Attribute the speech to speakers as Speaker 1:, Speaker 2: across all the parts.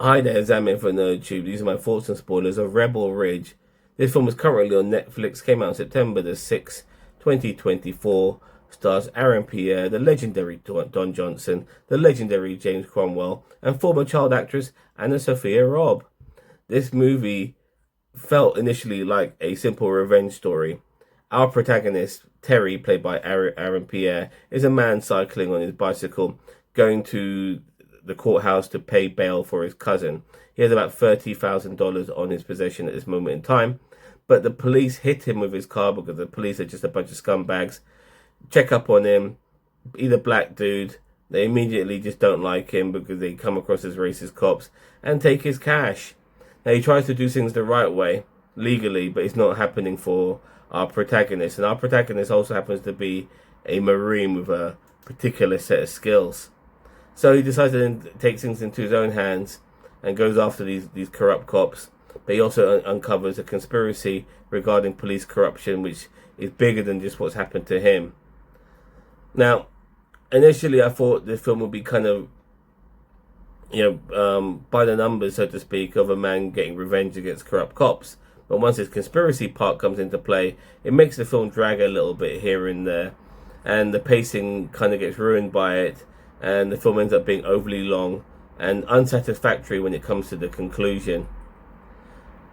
Speaker 1: Hi there, Zamin for NerdTube. These are my thoughts and spoilers of Rebel Ridge. This film is currently on Netflix, came out on September the 6th, 2024. Stars Aaron Pierre, the legendary Don Johnson, the legendary James Cromwell, and former child actress Anna Sophia Robb. This movie felt initially like a simple revenge story. Our protagonist, Terry, played by Aaron Pierre, is a man cycling on his bicycle, going to the courthouse to pay bail for his cousin. He has about $30,000 on his possession at this moment in time, but the police hit him with his car because the police are just a bunch of scumbags. Check up on him, either black dude. They immediately just don't like him because they come across as racist cops and take his cash. Now he tries to do things the right way, legally, but it's not happening for our protagonist. And our protagonist also happens to be a Marine with a particular set of skills. So he decides to then take things into his own hands and goes after these corrupt cops. But he also uncovers a conspiracy regarding police corruption, which is bigger than just what's happened to him. Now, initially I thought the film would be kind of, by the numbers, so to speak, of a man getting revenge against corrupt cops. But once this conspiracy part comes into play, it makes the film drag a little bit here and there. And the pacing kind of gets ruined by it. And the film ends up being overly long and unsatisfactory when it comes to the conclusion.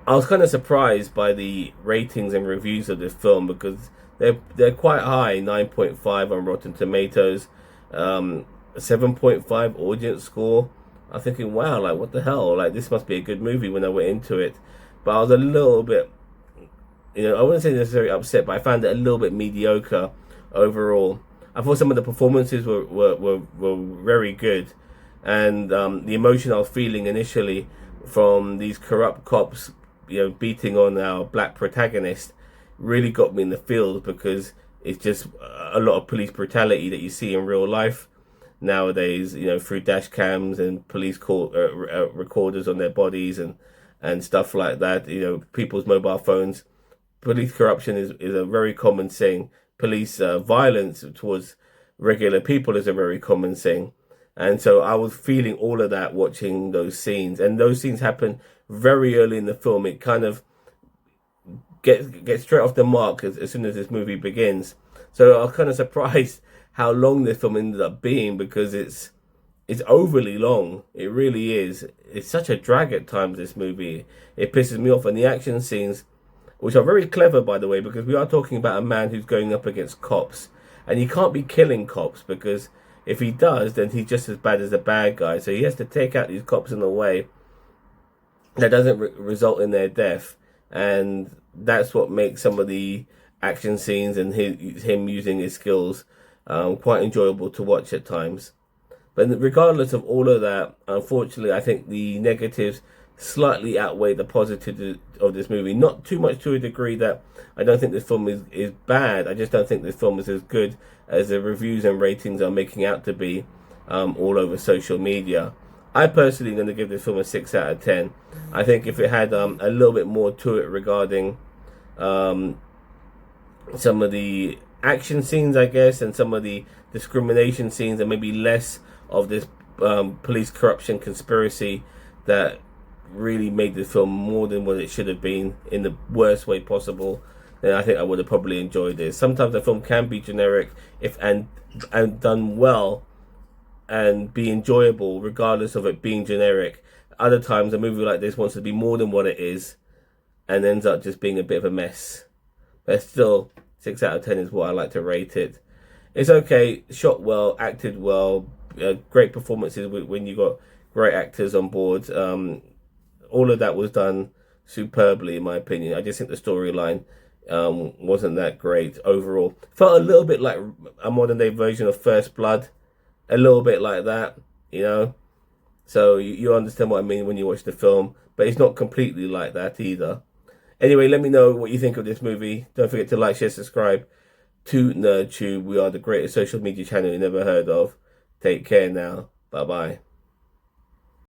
Speaker 1: I was kind of surprised by the ratings and reviews of this film because they're quite high, 9.5 on Rotten Tomatoes, 7.5 audience score. I'm thinking, wow, like what the hell? Like this must be a good movie when I went into it. But I was a little bit, I wouldn't say necessarily upset, but I found it a little bit mediocre overall. I thought some of the performances were very good, and the emotion I was feeling initially from these corrupt cops, beating on our black protagonist, really got me in the feels because it's just a lot of police brutality that you see in real life nowadays. Through dash cams and police recorders on their bodies and stuff like that. People's mobile phones. Police corruption is a very common thing. Police violence towards regular people is a very common thing. And so I was feeling all of that watching those scenes. And those scenes happen very early in the film. It kind of gets straight off the mark as soon as this movie begins. So I was kind of surprised how long this film ended up being because it's overly long. It really is. It's such a drag at times, this movie. It pisses me off. And the action scenes, which are very clever, by the way, because we are talking about a man who's going up against cops. And he can't be killing cops because if he does, then he's just as bad as the bad guy. So he has to take out these cops in a way that doesn't result in their death. And that's what makes some of the action scenes and him using his skills quite enjoyable to watch at times. But regardless of all of that, unfortunately, I think the negatives slightly outweigh the positives of this movie. Not too much to a degree that I don't think this film is bad. I just don't think this film is as good as the reviews and ratings are making out to be all over social media. I personally am going to give this film a 6 out of 10. I think if it had a little bit more to it regarding some of the action scenes, I guess, and some of the discrimination scenes, and maybe less of this police corruption conspiracy that really made the film more than what it should have been in the worst way possible, then I think I would have probably enjoyed this. Sometimes a film can be generic if and done well and be enjoyable regardless of it being generic. Other times a movie like this wants to be more than what it is and ends up just being a bit of a mess. But still, 6 out of 10 is what I like to rate it. It's okay, shot well, acted well, great performances when you got great actors on board. All of that was done superbly, in my opinion. I just think the storyline wasn't that great overall. Felt a little bit like a modern day version of First Blood, a little bit like that, So you understand what I mean when you watch the film, but it's not completely like that either. Anyway, let me know what you think of this movie. Don't forget to like, share, subscribe to NerdTube. We are the greatest social media channel you never heard of. Take care now. Bye bye.